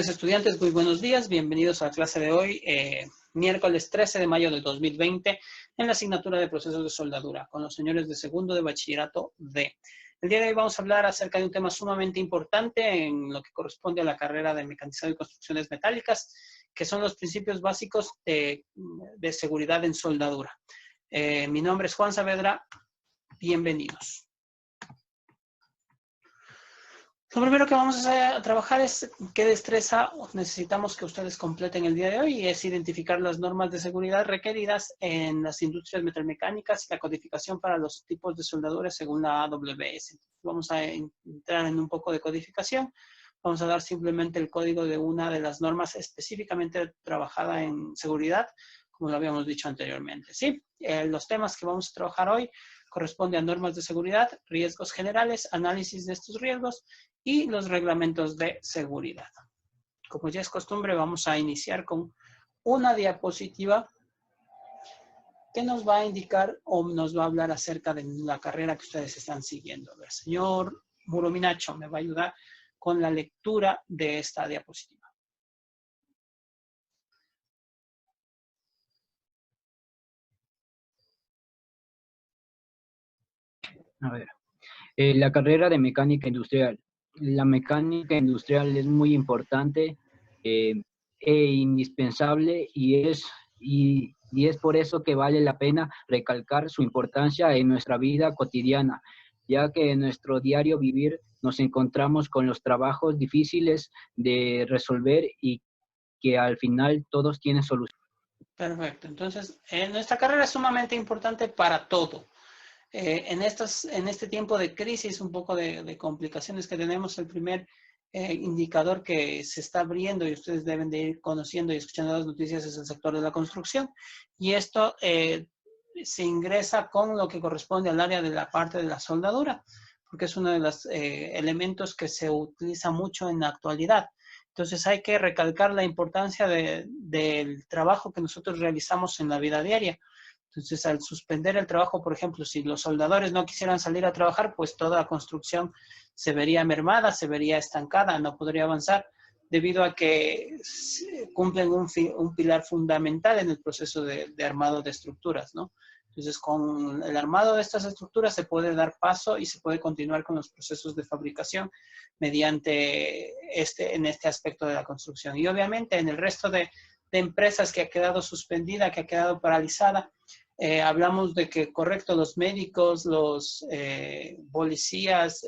Estudiantes, muy buenos días. Bienvenidos a la clase de hoy, miércoles 13 de mayo de 2020, en la asignatura de procesos de soldadura, con los señores de segundo de bachillerato D. El día de hoy vamos a hablar acerca de un tema sumamente importante en lo que corresponde a la carrera de mecanizado y construcciones metálicas, que son los principios básicos de seguridad en soldadura. Mi nombre es Juan Saavedra. Bienvenidos. Lo primero que vamos a trabajar es qué destreza necesitamos que ustedes completen el día de hoy, y es identificar las normas de seguridad requeridas en las industrias metalmecánicas y la codificación para los tipos de soldadura según la AWS. Vamos a entrar en un poco de codificación. Vamos a dar simplemente el código de una de las normas específicamente trabajada en seguridad, como lo habíamos dicho anteriormente. ¿Sí? Los temas que vamos a trabajar hoy corresponden a normas de seguridad, riesgos generales, análisis de estos riesgos y los reglamentos de seguridad. Como ya es costumbre, vamos a iniciar con una diapositiva que nos va a indicar o nos va a hablar acerca de la carrera que ustedes están siguiendo. El señor Murominacho me va a ayudar con la lectura de esta diapositiva. A ver, la carrera de mecánica industrial. La mecánica industrial es muy importante e indispensable y es por eso que vale la pena recalcar su importancia en nuestra vida cotidiana, ya que en nuestro diario vivir nos encontramos con los trabajos difíciles de resolver y que al final todos tienen solución. Perfecto. Entonces, nuestra carrera es sumamente importante para todo. En este tiempo de crisis, un poco de complicaciones que tenemos, el primer indicador que se está abriendo y ustedes deben de ir conociendo y escuchando las noticias es el sector de la construcción. Y esto se ingresa con lo que corresponde al área de la parte de la soldadura, porque es uno de los elementos que se utiliza mucho en la actualidad. Entonces hay que recalcar la importancia del trabajo que nosotros realizamos en la vida diaria. Entonces, al suspender el trabajo, por ejemplo, si los soldadores no quisieran salir a trabajar, pues toda la construcción se vería mermada, se vería estancada, no podría avanzar, debido a que cumplen un pilar fundamental en el proceso de armado de estructuras, ¿no? Entonces, con el armado de estas estructuras se puede dar paso y se puede continuar con los procesos de fabricación mediante en este aspecto de la construcción. Y obviamente en el resto de empresas que ha quedado suspendida, que ha quedado paralizada, hablamos de que, correcto, los médicos, los policías,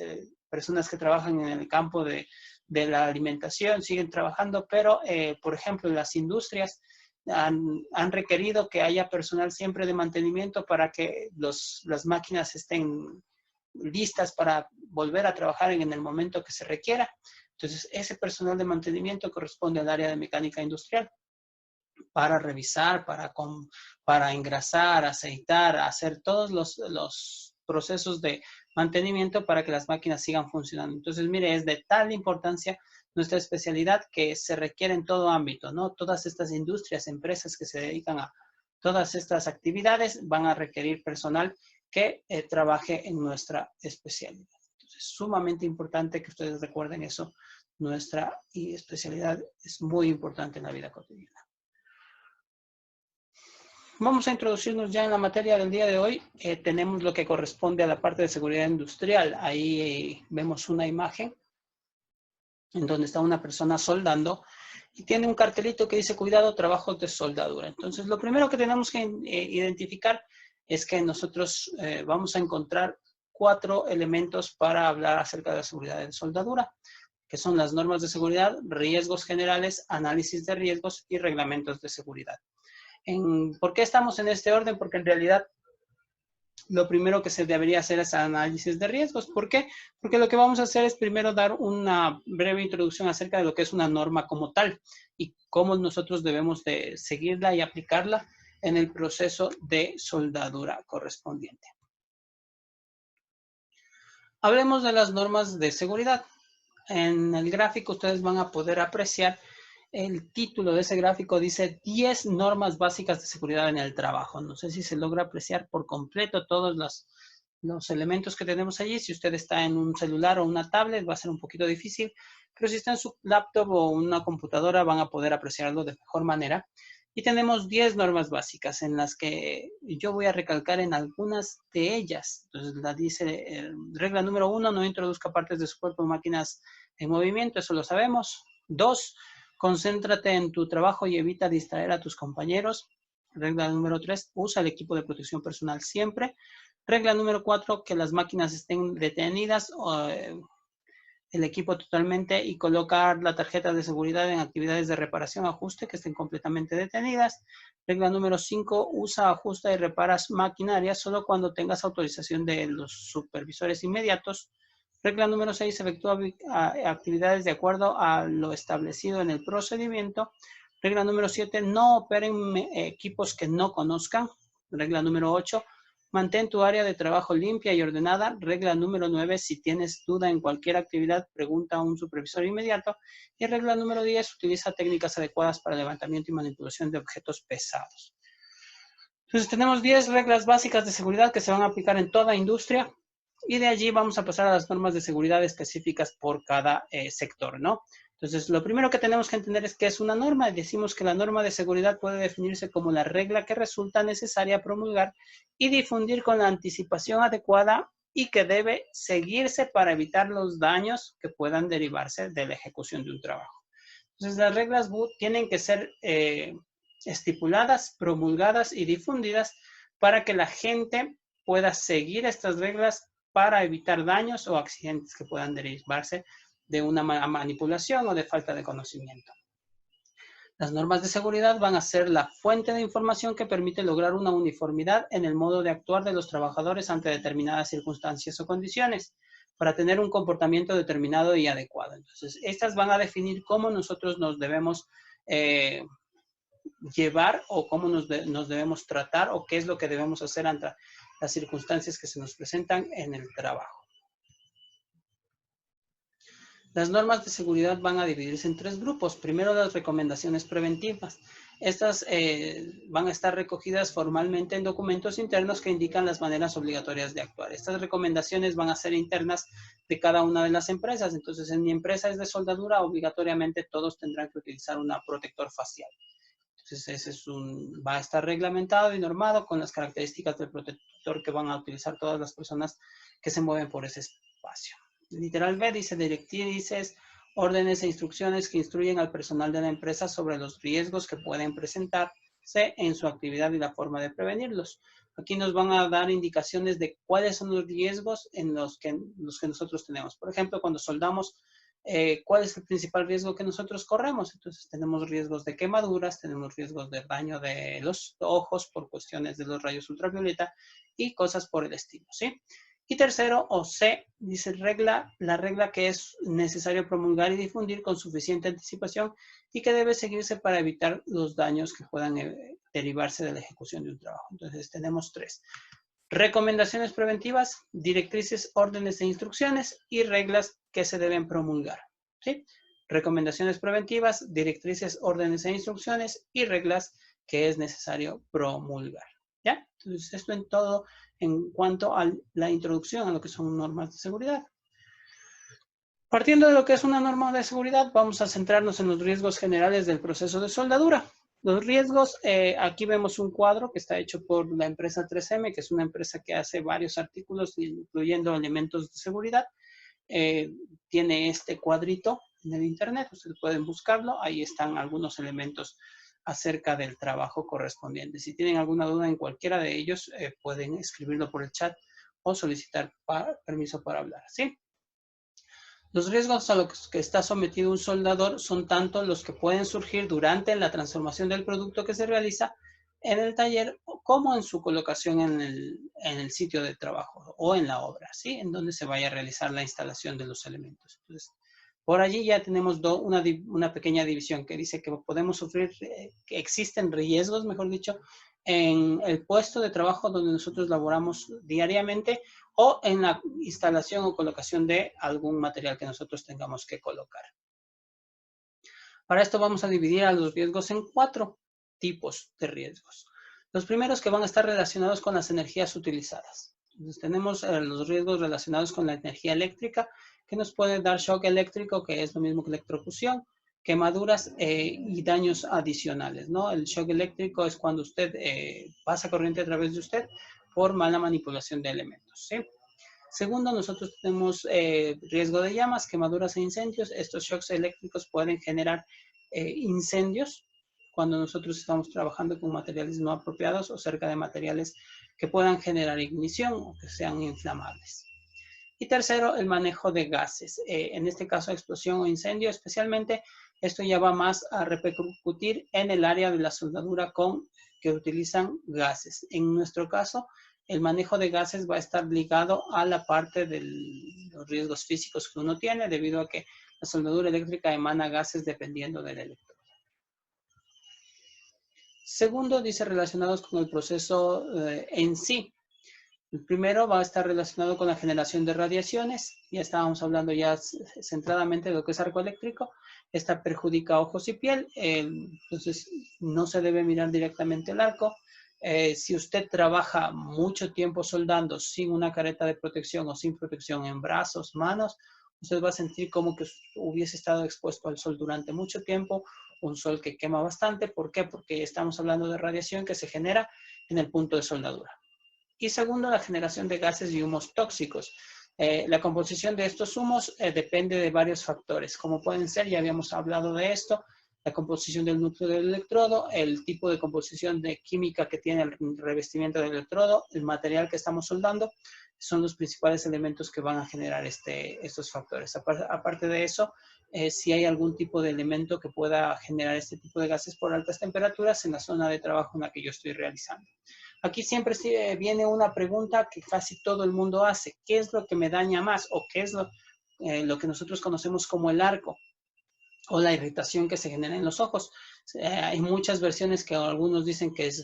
personas que trabajan en el campo de la alimentación siguen trabajando, pero, por ejemplo, en las industrias han requerido que haya personal siempre de mantenimiento para que las máquinas estén listas para volver a trabajar en el momento que se requiera. Entonces, ese personal de mantenimiento corresponde al área de mecánica industrial, para revisar, para engrasar, aceitar, hacer todos los procesos de mantenimiento para que las máquinas sigan funcionando. Entonces, mire, es de tal importancia nuestra especialidad que se requiere en todo ámbito, ¿no? Todas estas industrias, empresas que se dedican a todas estas actividades van a requerir personal que trabaje en nuestra especialidad. Entonces, sumamente importante que ustedes recuerden eso. Nuestra especialidad es muy importante en la vida cotidiana. Vamos a introducirnos ya en la materia del día de hoy. Tenemos lo que corresponde a la parte de seguridad industrial. Ahí vemos una imagen en donde está una persona soldando y tiene un cartelito que dice cuidado, trabajos de soldadura. Entonces, lo primero que tenemos que identificar es que nosotros vamos a encontrar 4 elementos para hablar acerca de la seguridad en soldadura, que son las normas de seguridad, riesgos generales, análisis de riesgos y reglamentos de seguridad. ¿Por qué estamos en este orden? Porque en realidad lo primero que se debería hacer es análisis de riesgos. ¿Por qué? Porque lo que vamos a hacer es primero dar una breve introducción acerca de lo que es una norma como tal y cómo nosotros debemos de seguirla y aplicarla en el proceso de soldadura correspondiente. Hablemos de las normas de seguridad. En el gráfico ustedes van a poder apreciar el título de ese gráfico, dice 10 normas básicas de seguridad en el trabajo. No sé si se logra apreciar por completo todas los elementos que tenemos allí. Si usted está en un celular o una tablet, va a ser un poquito difícil, pero si está en su laptop o una computadora, van a poder apreciarlo de mejor manera. Y tenemos 10 normas básicas en las que yo voy a recalcar en algunas de ellas. Entonces, la dice, regla número 1, no introduzca partes de su cuerpo en máquinas en movimiento, eso lo sabemos. 2, concéntrate en tu trabajo y evita distraer a tus compañeros. Regla número 3, usa el equipo de protección personal siempre. Regla número 4, que las máquinas estén detenidas o el equipo totalmente y colocar la tarjeta de seguridad en actividades de reparación, ajuste que estén completamente detenidas. Regla número 5, usa, ajusta y reparas maquinaria solo cuando tengas autorización de los supervisores inmediatos. Regla número 6, efectúa actividades de acuerdo a lo establecido en el procedimiento. Regla número 7, no operen equipos que no conozcan. Regla número 8, mantén tu área de trabajo limpia y ordenada. Regla número 9, si tienes duda en cualquier actividad, pregunta a un supervisor inmediato. Y regla número 10, utiliza técnicas adecuadas para levantamiento y manipulación de objetos pesados. Entonces tenemos 10 reglas básicas de seguridad que se van a aplicar en toda industria. Y de allí vamos a pasar a las normas de seguridad específicas por cada sector, ¿no? Entonces, lo primero que tenemos que entender es qué es una norma. Decimos que la norma de seguridad puede definirse como la regla que resulta necesaria promulgar y difundir con la anticipación adecuada y que debe seguirse para evitar los daños que puedan derivarse de la ejecución de un trabajo. Entonces, las reglas tienen que ser estipuladas, promulgadas y difundidas para que la gente pueda seguir estas reglas para evitar daños o accidentes que puedan derivarse de una manipulación o de falta de conocimiento. Las normas de seguridad van a ser la fuente de información que permite lograr una uniformidad en el modo de actuar de los trabajadores ante determinadas circunstancias o condiciones para tener un comportamiento determinado y adecuado. Entonces, estas van a definir cómo nosotros nos debemos llevar o cómo nos debemos tratar o qué es lo que debemos hacer ante las circunstancias que se nos presentan en el trabajo. Las normas de seguridad van a dividirse en 3 grupos. Primero, las recomendaciones preventivas. Estas van a estar recogidas formalmente en documentos internos que indican las maneras obligatorias de actuar. Estas recomendaciones van a ser internas de cada una de las empresas. Entonces, en mi empresa es de soldadura, obligatoriamente todos tendrán que utilizar un protector facial. Entonces, va a estar reglamentado y normado con las características del protector que van a utilizar todas las personas que se mueven por ese espacio. Literal B dice directrices, órdenes e instrucciones que instruyen al personal de la empresa sobre los riesgos que pueden presentarse en su actividad y la forma de prevenirlos. Aquí nos van a dar indicaciones de cuáles son los riesgos en los que nosotros tenemos. Por ejemplo, cuando soldamos, ¿cuál es el principal riesgo que nosotros corremos? Entonces tenemos riesgos de quemaduras, tenemos riesgos de daño de los ojos por cuestiones de los rayos ultravioleta y cosas por el estilo, ¿sí? Y tercero, o C, dice la regla que es necesario promulgar y difundir con suficiente anticipación y que debe seguirse para evitar los daños que puedan derivarse de la ejecución de un trabajo. Entonces tenemos 3. Recomendaciones preventivas, directrices, órdenes e instrucciones y reglas que se deben promulgar, ¿sí? Recomendaciones preventivas, directrices, órdenes e instrucciones y reglas que es necesario promulgar, ¿ya? Entonces, esto en todo en cuanto a la introducción a lo que son normas de seguridad. Partiendo de lo que es una norma de seguridad, vamos a centrarnos en los riesgos generales del proceso de soldadura. Los riesgos, aquí vemos un cuadro que está hecho por la empresa 3M, que es una empresa que hace varios artículos, incluyendo elementos de seguridad. Tiene este cuadrito en el internet, ustedes pueden buscarlo, ahí están algunos elementos acerca del trabajo correspondiente. Si tienen alguna duda en cualquiera de ellos, pueden escribirlo por el chat o solicitar permiso para hablar, ¿sí? Los riesgos a los que está sometido un soldador son tanto los que pueden surgir durante la transformación del producto que se realiza en el taller como en su colocación en el sitio de trabajo o en la obra, ¿sí? En donde se vaya a realizar la instalación de los elementos. Entonces, por allí ya tenemos una pequeña división que dice que podemos sufrir, que existen riesgos, mejor dicho, en el puesto de trabajo donde nosotros laboramos diariamente o en la instalación o colocación de algún material que nosotros tengamos que colocar. Para esto vamos a dividir a los riesgos en 4 tipos de riesgos. Los primeros que van a estar relacionados con las energías utilizadas. Entonces, tenemos los riesgos relacionados con la energía eléctrica, que nos puede dar shock eléctrico, que es lo mismo que electrocución, quemaduras y daños adicionales, ¿no? El shock eléctrico es cuando usted pasa corriente a través de usted por mala manipulación de elementos, ¿sí? Segundo, nosotros tenemos riesgo de llamas, quemaduras e incendios. Estos shocks eléctricos pueden generar incendios cuando nosotros estamos trabajando con materiales no apropiados o cerca de materiales que puedan generar ignición o que sean inflamables. Y tercero, el manejo de gases. En este caso, explosión o incendio, especialmente, esto ya va más a repercutir en el área de la soldadura que utilizan gases. En nuestro caso, el manejo de gases va a estar ligado a la parte de los riesgos físicos que uno tiene, debido a que la soldadura eléctrica emana gases dependiendo del electrodo. Segundo, dice relacionados con el proceso en sí. El primero va a estar relacionado con la generación de radiaciones. Ya estábamos hablando ya centradamente de lo que es arco eléctrico. Esta perjudica ojos y piel, entonces no se debe mirar directamente el arco. Si usted trabaja mucho tiempo soldando sin una careta de protección o sin protección en brazos, manos, usted va a sentir como que hubiese estado expuesto al sol durante mucho tiempo, un sol que quema bastante. ¿Por qué? Porque estamos hablando de radiación que se genera en el punto de soldadura. Y segundo, la generación de gases y humos tóxicos. La composición de estos humos depende de varios factores, como pueden ser, ya habíamos hablado de esto, la composición del núcleo del electrodo, el tipo de composición de química que tiene el revestimiento del electrodo, el material que estamos soldando, son los principales elementos que van a generar estos factores. Aparte de eso, si hay algún tipo de elemento que pueda generar este tipo de gases por altas temperaturas en la zona de trabajo en la que yo estoy realizando. Aquí siempre viene una pregunta que casi todo el mundo hace. ¿Qué es lo que me daña más? ¿O qué es lo que nosotros conocemos como el arco? O la irritación que se genera en los ojos. Hay muchas versiones que algunos dicen que es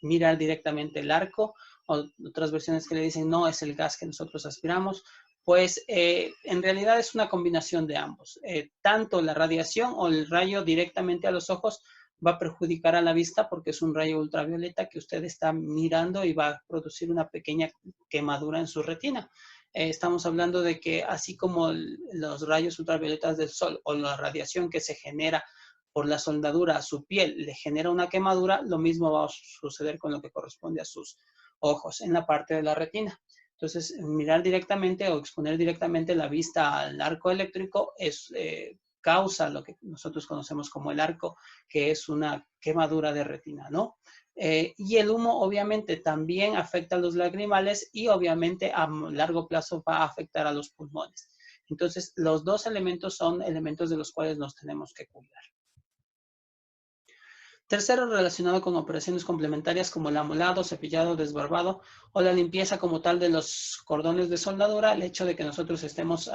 mirar directamente el arco, o otras versiones que le dicen no, es el gas que nosotros aspiramos. Pues en realidad es una combinación de ambos. Tanto la radiación o el rayo directamente a los ojos va a perjudicar a la vista porque es un rayo ultravioleta que usted está mirando y va a producir una pequeña quemadura en su retina. Estamos hablando de que así como los rayos ultravioletas del sol o la radiación que se genera por la soldadura a su piel le genera una quemadura, lo mismo va a suceder con lo que corresponde a sus ojos en la parte de la retina. Entonces, mirar directamente o exponer directamente la vista al arco eléctrico causa lo que nosotros conocemos como el arco, que es una quemadura de retina, ¿no? Y el humo obviamente también afecta a los lagrimales y obviamente a largo plazo va a afectar a los pulmones. Entonces, los dos elementos son elementos de los cuales nos tenemos que cuidar. Tercero, relacionado con operaciones complementarias como el amolado, cepillado, desbarbado o la limpieza como tal de los cordones de soldadura, el hecho de que nosotros estemos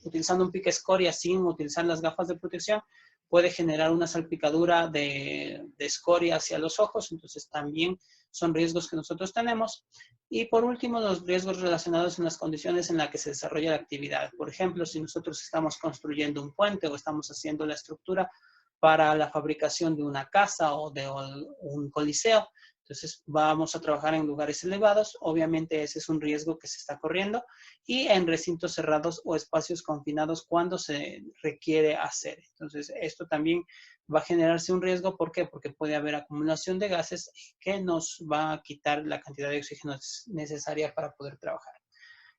utilizando un pique escoria sin utilizar las gafas de protección puede generar una salpicadura de escoria hacia los ojos, entonces también son riesgos que nosotros tenemos. Y por último, los riesgos relacionados en las condiciones en las que se desarrolla la actividad. Por ejemplo, si nosotros estamos construyendo un puente o estamos haciendo la estructura para la fabricación de una casa o de un coliseo. Entonces vamos a trabajar en lugares elevados, obviamente ese es un riesgo que se está corriendo, y en recintos cerrados o espacios confinados cuando se requiere hacer. Entonces esto también va a generarse un riesgo, ¿por qué? Porque puede haber acumulación de gases que nos va a quitar la cantidad de oxígeno necesaria para poder trabajar.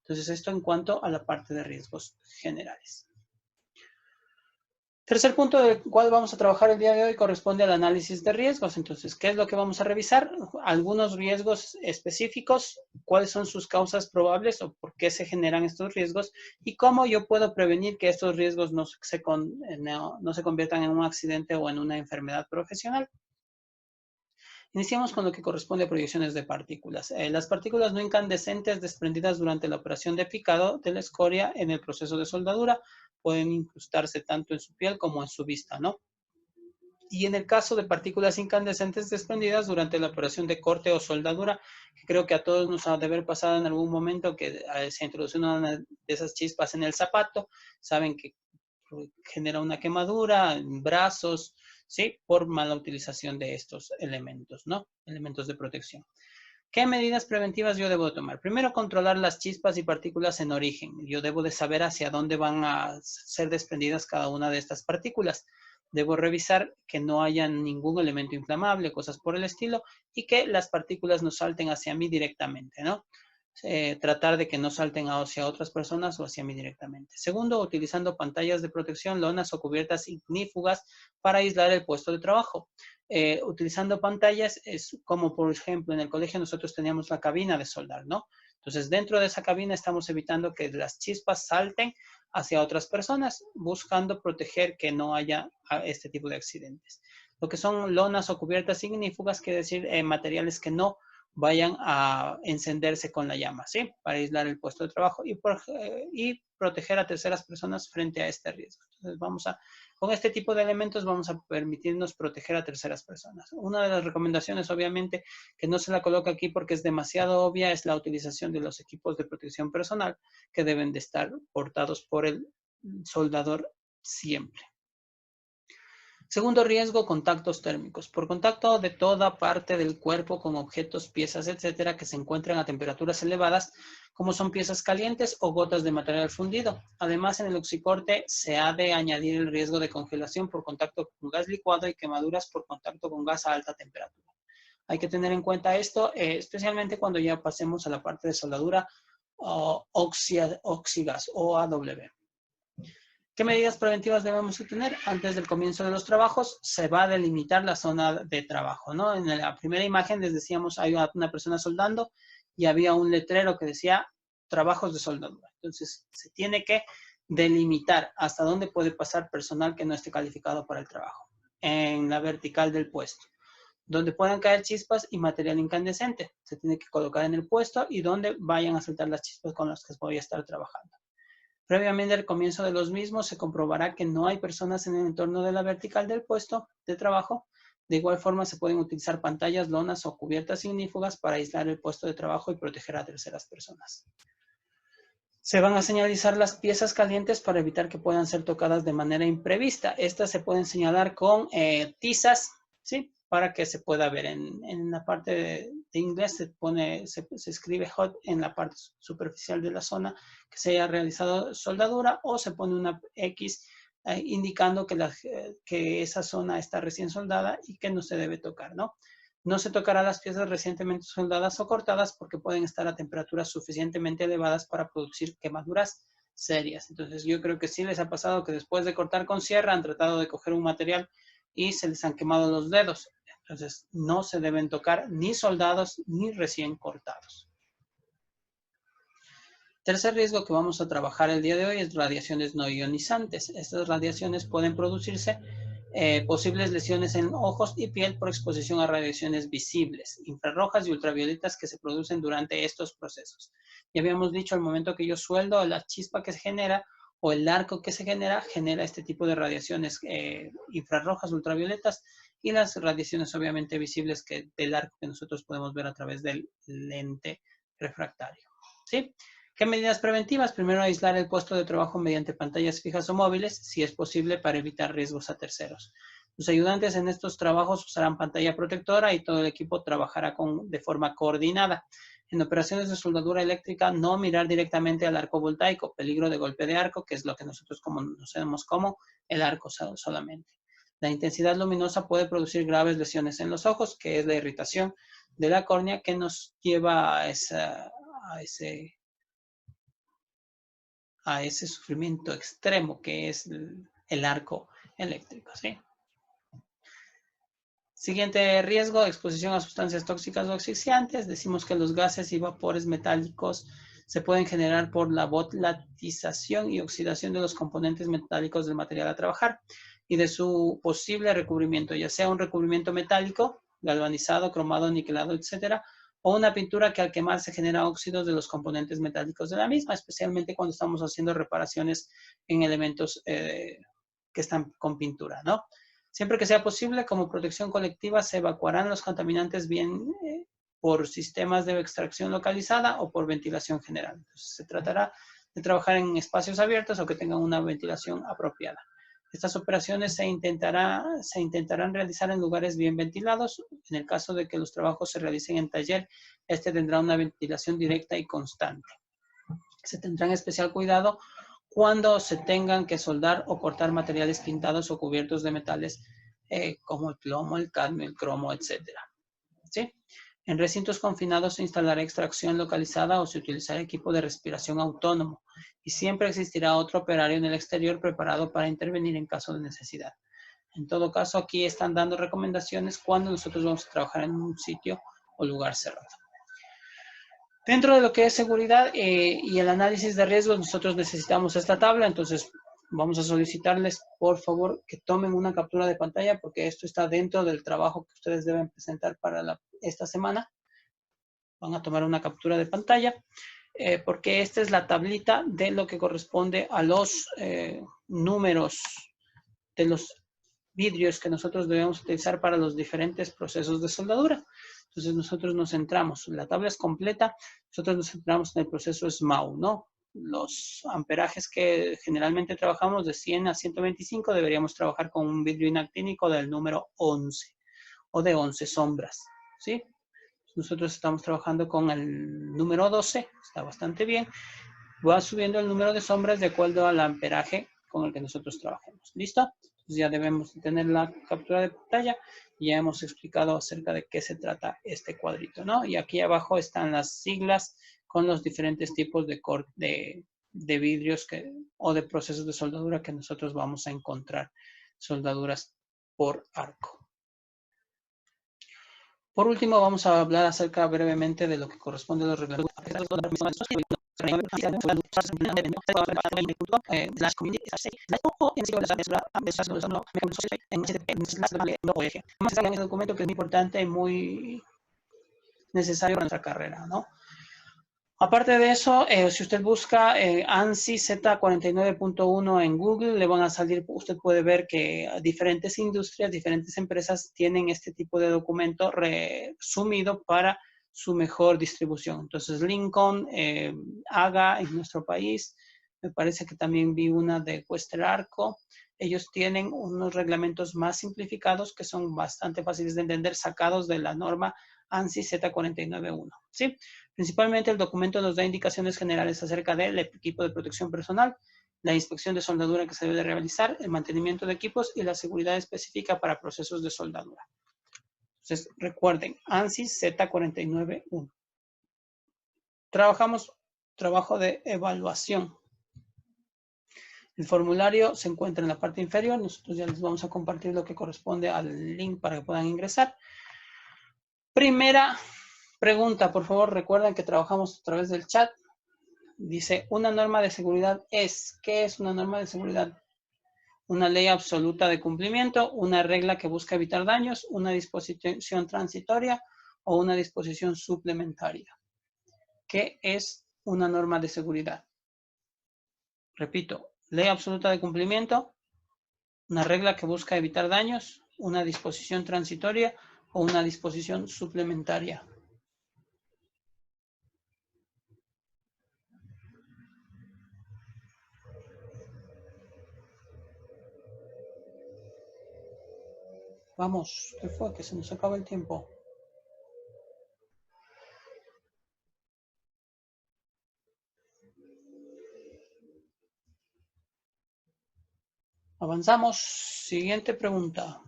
Entonces esto en cuanto a la parte de riesgos generales. Tercer punto del cual vamos a trabajar el día de hoy corresponde al análisis de riesgos. Entonces, ¿qué es lo que vamos a revisar? Algunos riesgos específicos, cuáles son sus causas probables o por qué se generan estos riesgos y cómo yo puedo prevenir que estos riesgos no se conviertan en un accidente o en una enfermedad profesional. Iniciamos con lo que corresponde a proyecciones de partículas. Las partículas no incandescentes desprendidas durante la operación de picado de la escoria en el proceso de soldadura pueden incrustarse tanto en su piel como en su vista, ¿no? Y en el caso de partículas incandescentes desprendidas durante la operación de corte o soldadura, que creo que a todos nos ha de haber pasado en algún momento que se introduce una de esas chispas en el zapato, saben que genera una quemadura en brazos, ¿sí? Por mala utilización de estos elementos, ¿no? Elementos de protección. ¿Qué medidas preventivas yo debo tomar? Primero, controlar las chispas y partículas en origen. Yo debo de saber hacia dónde van a ser desprendidas cada una de estas partículas. Debo revisar que no haya ningún elemento inflamable, cosas por el estilo, y que las partículas no salten hacia mí directamente, ¿no? Tratar de que no salten hacia otras personas o hacia mí directamente. Segundo, utilizando pantallas de protección, lonas o cubiertas ignífugas para aislar el puesto de trabajo. Utilizando pantallas es como, por ejemplo, en el colegio nosotros teníamos la cabina de soldar, ¿no? Entonces, dentro de esa cabina estamos evitando que las chispas salten hacia otras personas, buscando proteger que no haya este tipo de accidentes. Lo que son lonas o cubiertas ignífugas, quiere decir materiales que no vayan a encenderse con la llama, ¿sí? Para aislar el puesto de trabajo y proteger a terceras personas frente a este riesgo. Entonces, con este tipo de elementos vamos a permitirnos proteger a terceras personas. Una de las recomendaciones, obviamente, que no se la coloca aquí porque es demasiado obvia, es la utilización de los equipos de protección personal que deben de estar portados por el soldador siempre. Segundo riesgo, contactos térmicos. Por contacto de toda parte del cuerpo con objetos, piezas, etcétera, que se encuentran a temperaturas elevadas, como son piezas calientes o gotas de material fundido. Además, en el oxicorte se ha de añadir el riesgo de congelación por contacto con gas licuado y quemaduras por contacto con gas a alta temperatura. Hay que tener en cuenta esto, especialmente cuando ya pasemos a la parte de soldadura oxigas o AW. ¿Qué medidas preventivas debemos tener? Antes del comienzo de los trabajos, se va a delimitar la zona de trabajo, ¿no? En la primera imagen les decíamos, hay una persona soldando y había un letrero que decía trabajos de soldadura. Entonces, se tiene que delimitar hasta dónde puede pasar personal que no esté calificado para el trabajo. En la vertical del puesto, donde puedan caer chispas y material incandescente. Se tiene que colocar en el puesto y donde vayan a saltar las chispas con las que voy a estar trabajando. Previamente al comienzo de los mismos se comprobará que no hay personas en el entorno de la vertical del puesto de trabajo. De igual forma se pueden utilizar pantallas, lonas o cubiertas ignífugas para aislar el puesto de trabajo y proteger a terceras personas. Se van a señalizar las piezas calientes para evitar que puedan ser tocadas de manera imprevista. Estas se pueden señalar con tizas, ¿sí? Para que se pueda ver. En la parte de inglés se escribe hot en la parte superficial de la zona que se haya realizado soldadura, o se pone una X indicando que esa zona está recién soldada y que no se debe tocar, ¿no? No se tocará las piezas recientemente soldadas o cortadas porque pueden estar a temperaturas suficientemente elevadas para producir quemaduras serias. Entonces, yo creo que sí les ha pasado que después de cortar con sierra han tratado de coger un material y se les han quemado los dedos. Entonces, no se deben tocar ni soldados ni recién cortados. Tercer riesgo que vamos a trabajar el día de hoy es radiaciones no ionizantes. Estas radiaciones pueden producirse posibles lesiones en ojos y piel por exposición a radiaciones visibles, infrarrojas y ultravioletas que se producen durante estos procesos. Ya habíamos dicho, al momento que yo sueldo, la chispa que se genera o el arco que se genera este tipo de radiaciones infrarrojas, ultravioletas, y las radiaciones obviamente visibles del arco que nosotros podemos ver a través del lente refractario. ¿Sí? ¿Qué medidas preventivas? Primero, aislar el puesto de trabajo mediante pantallas fijas o móviles, si es posible, para evitar riesgos a terceros. Los ayudantes en estos trabajos usarán pantalla protectora y todo el equipo trabajará de forma coordinada. En operaciones de soldadura eléctrica, no mirar directamente al arco voltaico, peligro de golpe de arco, que es lo que nosotros conocemos como el arco solamente. La intensidad luminosa puede producir graves lesiones en los ojos, que es la irritación de la córnea que nos lleva a ese sufrimiento extremo que es el arco eléctrico, ¿sí? Siguiente riesgo, exposición a sustancias tóxicas o asfixiantes. Decimos que los gases y vapores metálicos se pueden generar por la volatilización y oxidación de los componentes metálicos del material a trabajar y de su posible recubrimiento, ya sea un recubrimiento metálico, galvanizado, cromado, niquelado, etcétera, o una pintura que al quemar se genera óxidos de los componentes metálicos de la misma, especialmente cuando estamos haciendo reparaciones en elementos que están con pintura, ¿no? Siempre que sea posible, como protección colectiva, se evacuarán los contaminantes bien por sistemas de extracción localizada o por ventilación general. Entonces, se tratará de trabajar en espacios abiertos o que tengan una ventilación apropiada. Estas operaciones se intentarán realizar en lugares bien ventilados. En el caso de que los trabajos se realicen en taller, este tendrá una ventilación directa y constante. Se tendrá especial cuidado cuando se tengan que soldar o cortar materiales pintados o cubiertos de metales como el plomo, el cadmio, el cromo, etc. ¿Sí? En recintos confinados se instalará extracción localizada o se utilizará equipo de respiración autónomo y siempre existirá otro operario en el exterior preparado para intervenir en caso de necesidad. En todo caso, aquí están dando recomendaciones cuando nosotros vamos a trabajar en un sitio o lugar cerrado. Dentro de lo que es seguridad y el análisis de riesgos, nosotros necesitamos esta tabla, entonces vamos a solicitarles, por favor, que tomen una captura de pantalla porque esto está dentro del trabajo que ustedes deben presentar para esta semana. Van a tomar una captura de pantalla porque esta es la tablita de lo que corresponde a los números de los vidrios que nosotros debemos utilizar para los diferentes procesos de soldadura. Entonces nosotros nos centramos, la tabla es completa, nosotros nos centramos en el proceso SMAU, ¿no? Los amperajes que generalmente trabajamos de 100 a 125 deberíamos trabajar con un vidrio inactínico del número 11 o de 11 sombras, ¿sí? Nosotros estamos trabajando con el número 12, está bastante bien. Va subiendo el número de sombras de acuerdo al amperaje con el que nosotros trabajemos. ¿Listo? Entonces ya debemos tener la captura de pantalla y ya hemos explicado acerca de qué se trata este cuadrito, ¿no? Y aquí abajo están las siglas con los diferentes tipos de vidrios o de procesos de soldadura que nosotros vamos a encontrar. Soldaduras por arco. Por último, vamos a hablar acerca brevemente de lo que corresponde a los reglamentos. Un documento que es muy importante y muy necesario para nuestra carrera, ¿no? Aparte de eso, si usted busca ANSI Z49.1 en Google, le van a salir, usted puede ver que diferentes industrias, diferentes empresas tienen este tipo de documento resumido para su mejor distribución. Entonces, Lincoln, AGA en nuestro país, me parece que también vi una de Cuester Arco. Ellos tienen unos reglamentos más simplificados que son bastante fáciles de entender, sacados de la norma ANSI Z49.1, ¿sí? Principalmente el documento nos da indicaciones generales acerca del equipo de protección personal, la inspección de soldadura que se debe de realizar, el mantenimiento de equipos y la seguridad específica para procesos de soldadura. Entonces, recuerden, ANSI Z49.1. Trabajo de evaluación. El formulario se encuentra en la parte inferior. Nosotros ya les vamos a compartir lo que corresponde al link para que puedan ingresar. Primera pregunta, por favor, recuerden que trabajamos a través del chat. Dice, una norma de seguridad es, ¿qué es una norma de seguridad? Una ley absoluta de cumplimiento, una regla que busca evitar daños, una disposición transitoria o una disposición suplementaria. ¿Qué es una norma de seguridad? Repito, ley absoluta de cumplimiento, una regla que busca evitar daños, una disposición transitoria o una disposición suplementaria. Vamos, ¿qué fue? Que se nos acaba el tiempo. Avanzamos. Siguiente pregunta.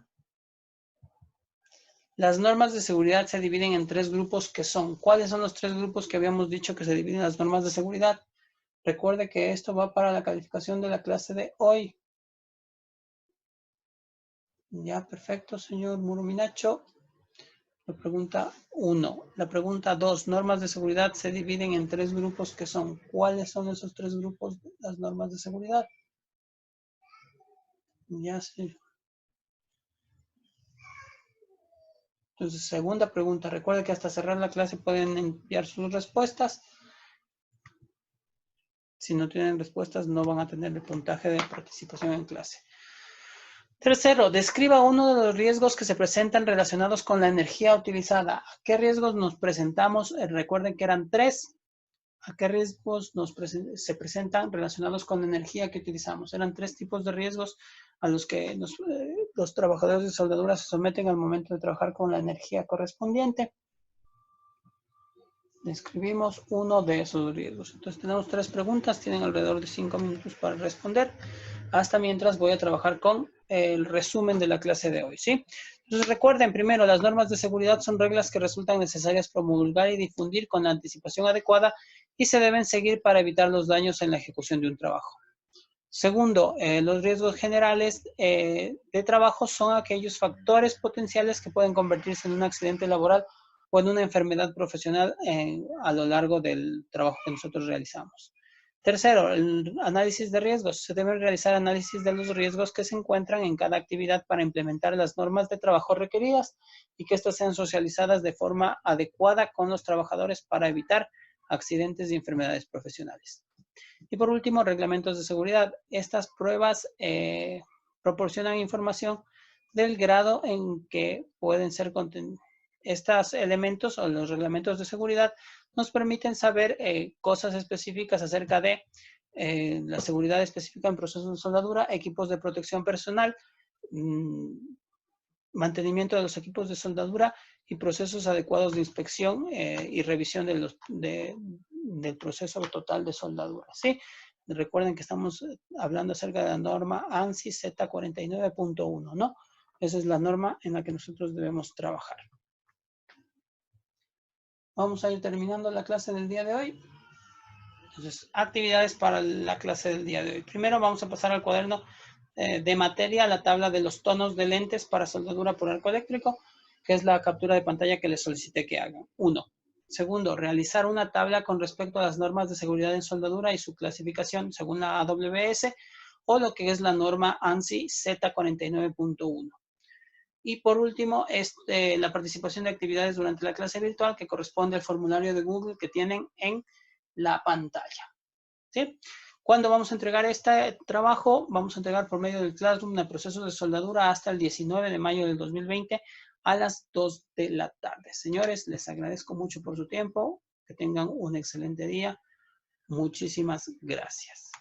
Las normas de seguridad se dividen en tres grupos que son. ¿Cuáles son los tres grupos que habíamos dicho que se dividen las normas de seguridad? Recuerde que esto va para la calificación de la clase de hoy. Ya, perfecto, señor Muruminacho. La pregunta 1. La pregunta 2. Normas de seguridad se dividen en tres grupos que son. ¿Cuáles son esos tres grupos de las normas de seguridad? Ya, sí. Entonces, segunda pregunta. Recuerde que hasta cerrar la clase pueden enviar sus respuestas. Si no tienen respuestas, no van a tener el puntaje de participación en clase. Tercero, describa uno de los riesgos que se presentan relacionados con la energía utilizada. ¿A qué riesgos nos presentamos? Recuerden que eran tres. ¿A qué riesgos se presentan relacionados con la energía que utilizamos? Eran 3 tipos de riesgos a los que los trabajadores de soldadura se someten al momento de trabajar con la energía correspondiente. Describimos uno de esos riesgos. Entonces tenemos 3 preguntas, tienen alrededor de 5 minutos para responder. Hasta mientras voy a trabajar con el resumen de la clase de hoy, ¿sí? Entonces recuerden, primero, las normas de seguridad son reglas que resultan necesarias promulgar y difundir con la anticipación adecuada y se deben seguir para evitar los daños en la ejecución de un trabajo. Segundo, los riesgos generales de trabajo son aquellos factores potenciales que pueden convertirse en un accidente laboral o en una enfermedad profesional a lo largo del trabajo que nosotros realizamos. Tercero, el análisis de riesgos. Se deben realizar análisis de los riesgos que se encuentran en cada actividad para implementar las normas de trabajo requeridas y que éstas sean socializadas de forma adecuada con los trabajadores para evitar accidentes y enfermedades profesionales. Y por último, reglamentos de seguridad. Estas pruebas proporcionan información del grado en que pueden ser contenidos. Estos elementos o los reglamentos de seguridad nos permiten saber cosas específicas acerca de la seguridad específica en procesos de soldadura, equipos de protección personal, mantenimiento de los equipos de soldadura y procesos adecuados de inspección y revisión del proceso total de soldadura, ¿sí? Recuerden que estamos hablando acerca de la norma ANSI Z49.1, ¿no? Esa es la norma en la que nosotros debemos trabajar. Vamos a ir terminando la clase del día de hoy. Entonces, actividades para la clase del día de hoy. Primero vamos a pasar al cuaderno de materia, la tabla de los tonos de lentes para soldadura por arco eléctrico, que es la captura de pantalla que les solicité que hagan. 1. Segundo, realizar una tabla con respecto a las normas de seguridad en soldadura y su clasificación según la AWS o lo que es la norma ANSI Z49.1. Y por último, la participación de actividades durante la clase virtual que corresponde al formulario de Google que tienen en la pantalla, ¿sí? ¿Cuándo vamos a entregar este trabajo? Vamos a entregar por medio del Classroom de procesos de soldadura hasta el 19 de mayo del 2020 a las 2 de la tarde. Señores, les agradezco mucho por su tiempo. Que tengan un excelente día. Muchísimas gracias.